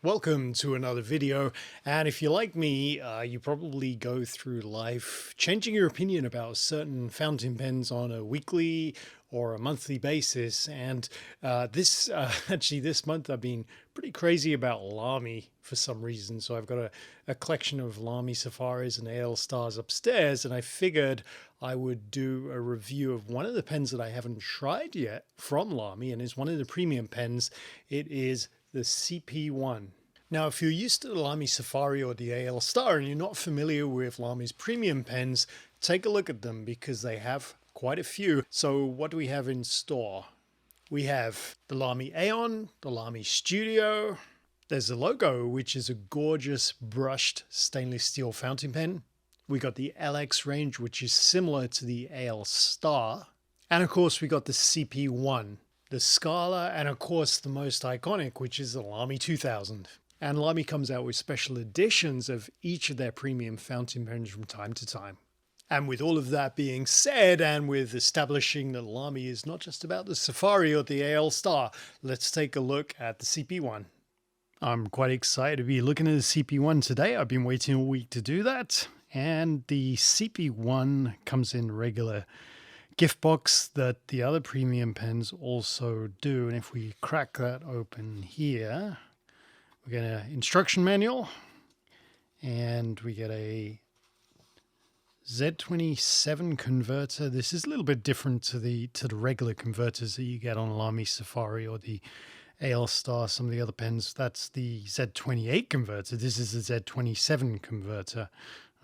Welcome to another video, and if you're like me, you probably go through life changing your opinion about certain fountain pens on a weekly or a monthly basis. And this month I've been pretty crazy about Lamy for some reason. So I've got a collection of Lamy Safaris and AL Stars upstairs, and I figured I would do a review of one of the pens that I haven't tried yet from Lamy, and is one of the premium pens. It is the CP1. Now, if you're used to the Lamy Safari or the AL Star and you're not familiar with Lamy's premium pens, take a look at them because they have quite a few. So what do we have in store? We have the Lamy Aeon, the Lamy Studio. There's the logo, which is a gorgeous brushed stainless steel fountain pen. We got the LX range, which is similar to the AL Star. And of course, we got the CP1. The Scala, and of course the most iconic, which is the Lamy 2000. And Lamy comes out with special editions of each of their premium fountain pens from time to time. And with all of that being said, and with establishing that Lamy is not just about the Safari or the AL Star, let's take a look at the CP1. I'm quite excited to be looking at the CP1 today. I've been waiting a week to do that. And the CP1 comes in regular gift box that the other premium pens also do. And if we crack that open here, we get an instruction manual, and we get a Z27 converter. This is a little bit different to the regular converters that you get on Lamy Safari or the AL Star, some of the other pens. That's the Z28 converter. This is the Z27 converter.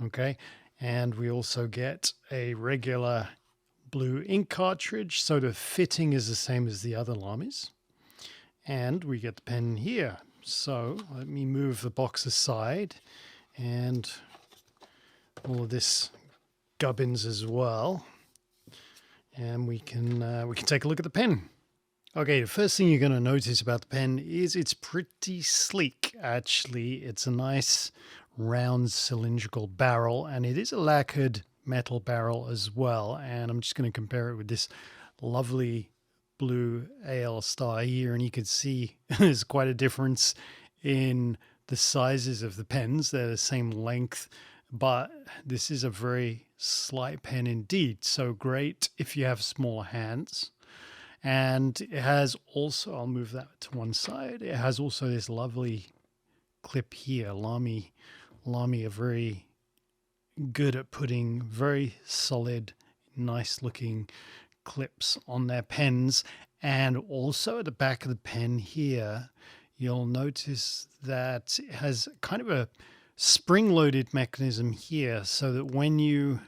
Okay, and we also get a regular blue ink cartridge, so the fitting is the same as the other Lamys. And we get the pen here. So let me move the box aside, and all of this gubbins as well, and we can take a look at the pen. Okay, the first thing you're going to notice about the pen is it's pretty sleek. Actually, it's a nice round cylindrical barrel, and it is a lacquered metal barrel as well. And I'm just going to compare it with this lovely blue AL Star here, and you can see there's quite a difference in the sizes of the pens. They're the same length, but this is a very slight pen indeed. So great if you have smaller hands. And it has also, I'll move that to one side, it has also this lovely clip here. Lamy are very good at putting very solid, nice looking clips on their pens. And also at the back of the pen here, you'll notice that it has kind of a spring-loaded mechanism here, so that when you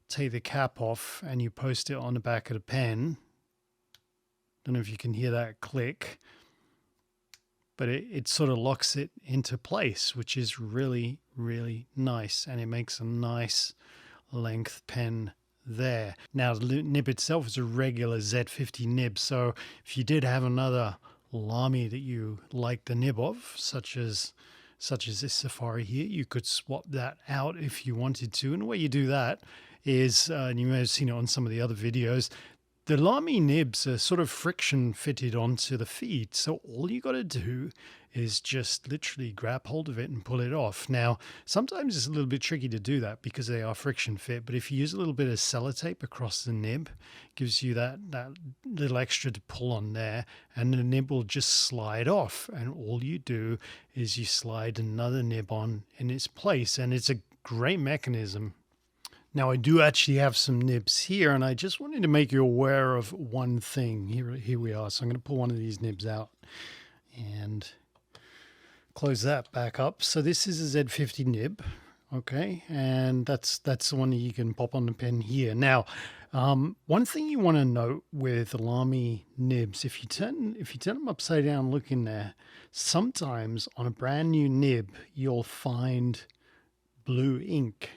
take the cap off and you post it on the back of the pen, I don't know if you can hear that click, but it sort of locks it into place, which is really, really nice. And it makes a nice length pen there. Now, the nib itself is a regular Z50 nib. So if you did have another Lamy that you like the nib of, such as this Safari here, you could swap that out if you wanted to. And the way you do that is, and you may have seen it on some of the other videos, the Lamy nibs are sort of friction fitted onto the feet. So all you got to do is just literally grab hold of it and pull it off. Now, sometimes it's a little bit tricky to do that because they are friction fit, but if you use a little bit of sellotape across the nib, it gives you that little extra to pull on there, and the nib will just slide off. And all you do is you slide another nib on in its place, and it's a great mechanism. Now, I do actually have some nibs here, and I just wanted to make you aware of one thing. Here we are. So I'm going to pull one of these nibs out and close that back up. So this is a Z50 nib, okay, and that's the one that you can pop on the pen here. Now, one thing you want to note with the Lamy nibs, if you turn them upside down, look in there. Sometimes on a brand new nib, you'll find blue ink.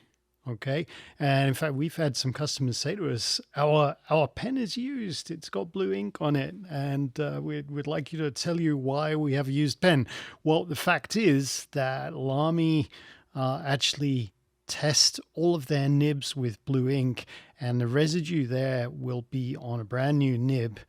Okay, and in fact, we've had some customers say to us, our pen is used, it's got blue ink on it, and we'd like you to tell you why we have a used pen. Well, the fact is that Lamy actually test all of their nibs with blue ink, and the residue there will be on a brand new nib,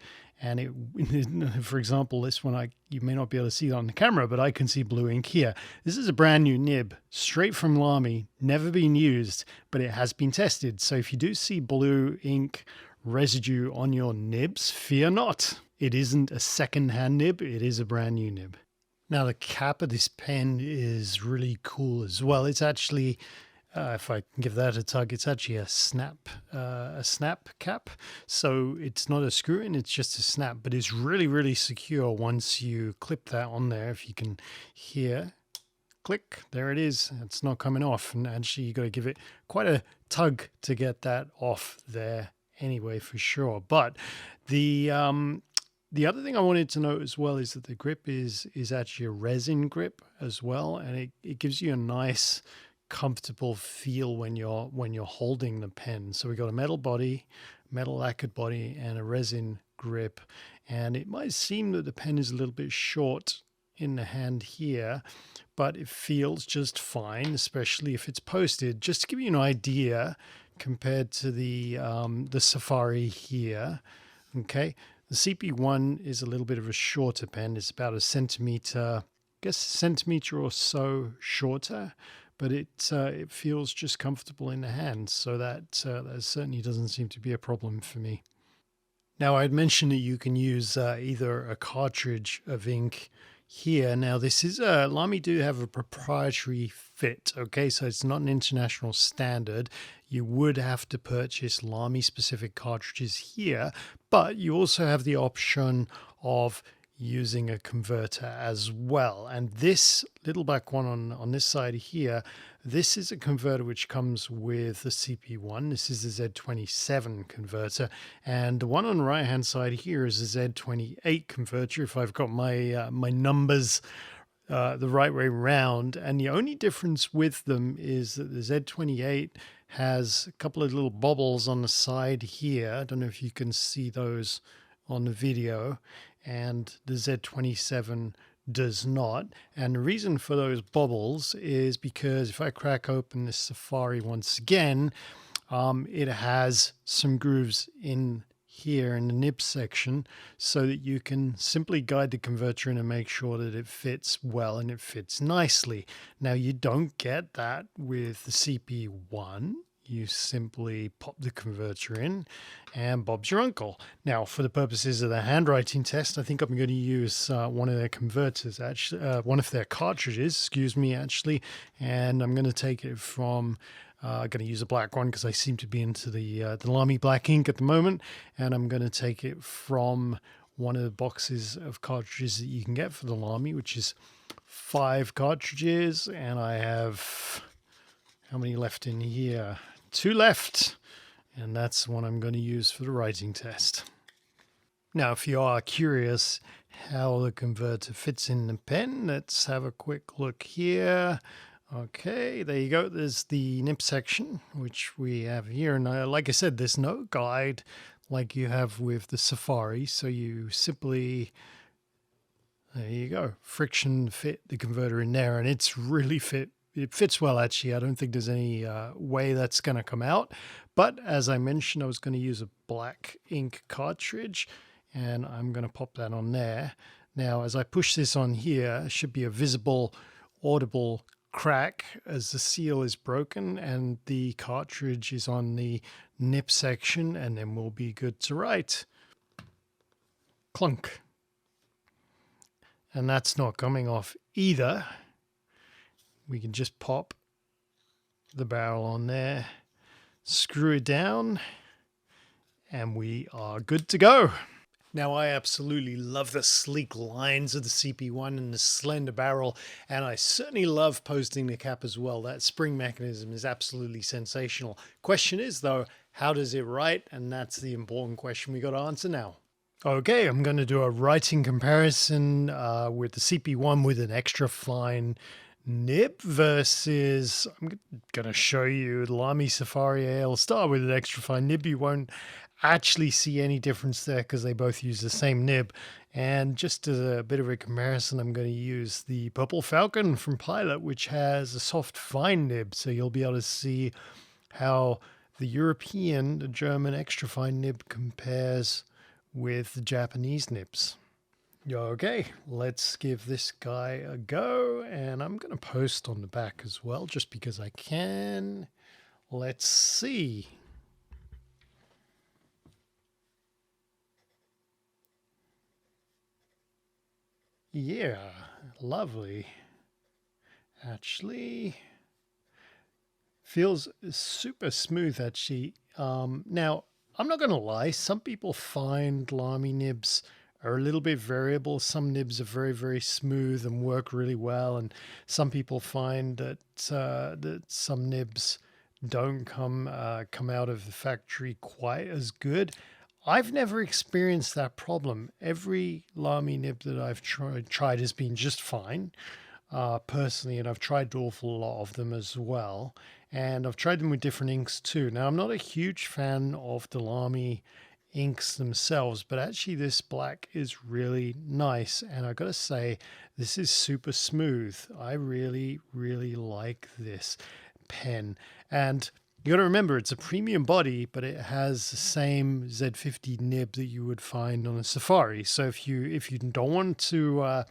And it, for example, this one, you may not be able to see it on the camera, but I can see blue ink here. This is a brand new nib, straight from Lamy, never been used, but it has been tested. So if you do see blue ink residue on your nibs, fear not. It isn't a second-hand nib, it is a brand new nib. Now the cap of this pen is really cool as well. It's actually, if I can give that a tug, it's actually a snap cap. So it's not a screw in, it's just a snap, but it's really, really secure once you clip that on there. If you can hear, click, there it is. It's not coming off. And actually you got to give it quite a tug to get that off there anyway, for sure. But the other thing I wanted to note as well is that the grip is actually a resin grip as well, and it gives you a nice, comfortable feel when you're holding the pen. So we got a metal body, metal lacquered body, and a resin grip. And it might seem that the pen is a little bit short in the hand here, but it feels just fine, especially if it's posted. Just to give you an idea, compared to the Safari here, okay. The CP1 is a little bit of a shorter pen. It's about a centimeter, I guess a centimeter or so shorter, but it feels just comfortable in the hand. So that certainly doesn't seem to be a problem for me. Now, I'd mentioned that you can use either a cartridge of ink here. Now, this is Lamy do have a proprietary fit, okay? So it's not an international standard. You would have to purchase Lamy specific cartridges here, but you also have the option of using a converter as well. And this little black one on this side here, this is a converter which comes with the CP1. This is a Z27 converter, and the one on the right hand side here is a Z28 converter, if I've got my my numbers the right way round. And the only difference with them is that the Z28 has a couple of little bobbles on the side here. I don't know if you can see those on the video, and the Z27 does not. And the reason for those bubbles is because if I crack open this Safari once again, it has some grooves in here in the nib section, so that you can simply guide the converter in and make sure that it fits well and it fits nicely. Now, you don't get that with the CP1. You simply pop the converter in and Bob's your uncle. Now, for the purposes of the handwriting test, I think I'm going to use one of their converters, actually, one of their cartridges, excuse me, actually, and I'm going to take it from I'm going to use a black one because I seem to be into the Lamy black ink at the moment, and I'm going to take it from one of the boxes of cartridges that you can get for the Lamy, which is 5 cartridges, and I have, how many left in here? 2 left, and that's the one I'm going to use for the writing test. Now, if you are curious how the converter fits in the pen, let's have a quick look here. Okay, there you go. There's the nib section, which we have here. And like I said, there's no guide like you have with the Safari. So you simply, there you go, friction fit the converter in there. And it's really it fits well, actually. I don't think there's any way that's going to come out. But as I mentioned, I was going to use a black ink cartridge, and I'm going to pop that on there. Now, as I push this on here, it should be a visible, audible crack as the seal is broken and the cartridge is on the nib section, and then we'll be good to write. Clunk. And that's not coming off either. We can just pop the barrel on there, screw it down, and we are good to go. Now, I absolutely love the sleek lines of the CP1 and the slender barrel, and I certainly love posting the cap as well. That spring mechanism is absolutely sensational. Question is, though, how does it write? And that's the important question we got to answer now. Okay, I'm going to do a writing comparison with the CP1 with an extra fine nib versus, I'm going to show you the Lamy Safari AL Star with an extra fine nib. You won't actually see any difference there because they both use the same nib. And just as a bit of a comparison, I'm going to use the Purple Falcon from Pilot, which has a soft fine nib, so you'll be able to see how the German extra fine nib compares with the Japanese nibs. Okay, let's give this guy a go, and I'm going to post on the back as well, just because I can. Let's see. Yeah, lovely. Actually, feels super smooth, actually. Now, I'm not going to lie, some people find Lamy nibs are a little bit variable. Some nibs are very, very smooth and work really well, and some people find that that some nibs don't come out of the factory quite as good. I've never experienced that problem. Every Lamy nib that I've tried has been just fine, personally, and I've tried an awful lot of them as well. And I've tried them with different inks too. Now, I'm not a huge fan of the Lamy inks themselves, but actually this black is really nice. And I've got to say, this is super smooth. I really, really like this pen. And you got to remember, it's a premium body, but it has the same Z50 nib that you would find on a Safari. So if you don't want to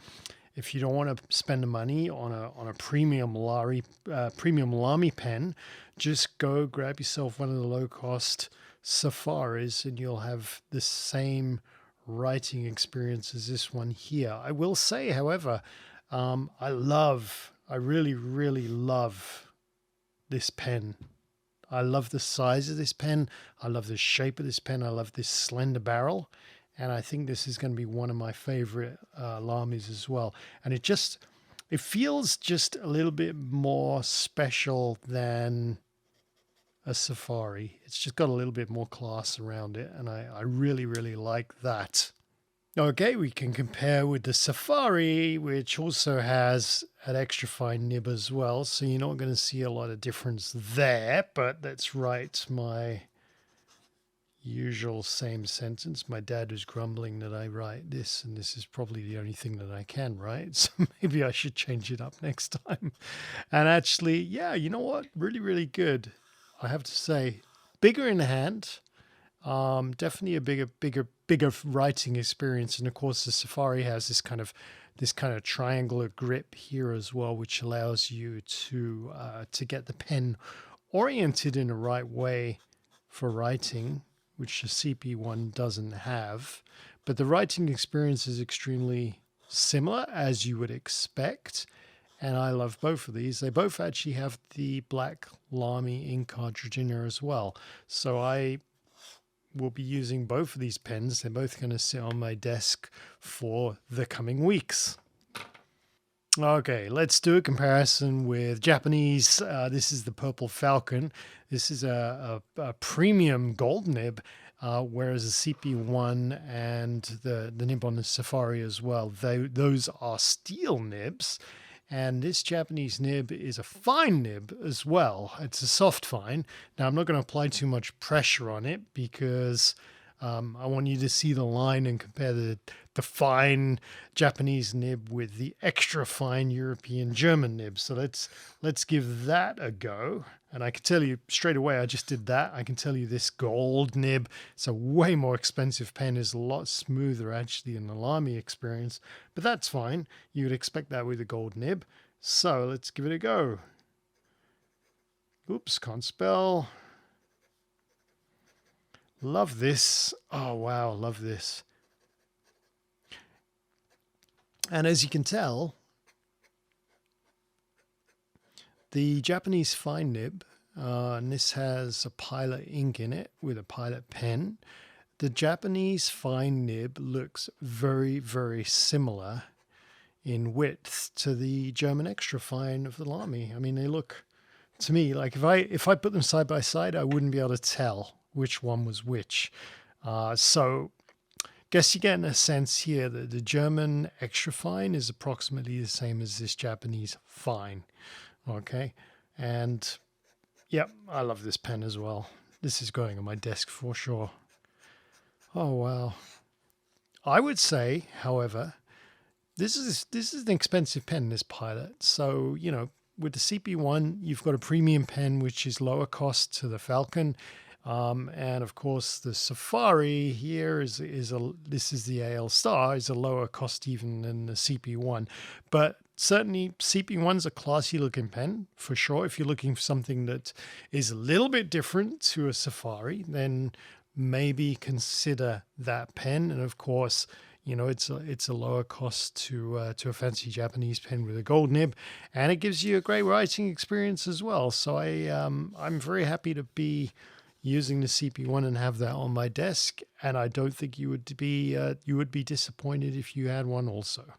spend the money on a premium Lamy pen, just go grab yourself one of the low cost Safaris, and you'll have the same writing experience as this one here. I will say, however, I really, really love this pen. I love the size of this pen. I love the shape of this pen. I love this slender barrel. And I think this is going to be one of my favorite Lamys as well. And it feels just a little bit more special than a Safari. It's just got a little bit more class around it. And I really, really like that. Okay, we can compare with the Safari, which also has an extra fine nib as well. So you're not going to see a lot of difference there, but that's right. My usual same sentence. My dad was grumbling that I write this, and this is probably the only thing that I can write. So maybe I should change it up next time. And actually, yeah, you know what? Really, really good. I have to say, bigger in the hand. Definitely a bigger writing experience, and of course the Safari has this kind of triangular grip here as well, which allows you to get the pen oriented in the right way for writing, which the CP1 doesn't have. But the writing experience is extremely similar, as you would expect. And I love both of these. They both actually have the black Lamy ink cartridge in there as well. So I will be using both of these pens. They're both going to sit on my desk for the coming weeks. Okay, let's do a comparison with Japanese. This is the Purple Falcon. This is a premium gold nib, whereas the CP1 and the nib on the Safari as well, those are steel nibs. And this Japanese nib is a fine nib as well. It's a soft fine. Now, I'm not going to apply too much pressure on it because I want you to see the line and compare the fine Japanese nib with the extra fine European German nib. So let's give that a go. And I can tell you straight away, I just did that. I can tell you this gold nib, it's a way more expensive pen, is a lot smoother actually in the Lamy experience. But that's fine. You would expect that with a gold nib. So let's give it a go. Oops, can't spell. Love this. Oh, wow, love this. And as you can tell, the Japanese fine nib, and this has a Pilot ink in it with a Pilot pen. The Japanese fine nib looks very, very similar in width to the German extra fine of the Lamy. I mean, they look, to me, like if I put them side by side, I wouldn't be able to tell which one was which. So guess you're getting a sense here that the German extra fine is approximately the same as this Japanese fine. Okay, and yep, I love this pen as well. This is going on my desk for sure. Oh wow. I would say, however, this is an expensive pen, this Pilot. So, you know, with the CP1, you've got a premium pen which is lower cost to the Falcon. And of course, the Safari here this is the AL Star, is a lower cost even than the CP1, but certainly CP1's a classy looking pen for sure. If you're looking for something that is a little bit different to a Safari, then maybe consider that pen. And of course, it's a lower cost to a fancy Japanese pen with a gold nib, and it gives you a great writing experience as well. So I'm very happy to be using the CP1 and have that on my desk, and I don't think you would be disappointed if you had one also.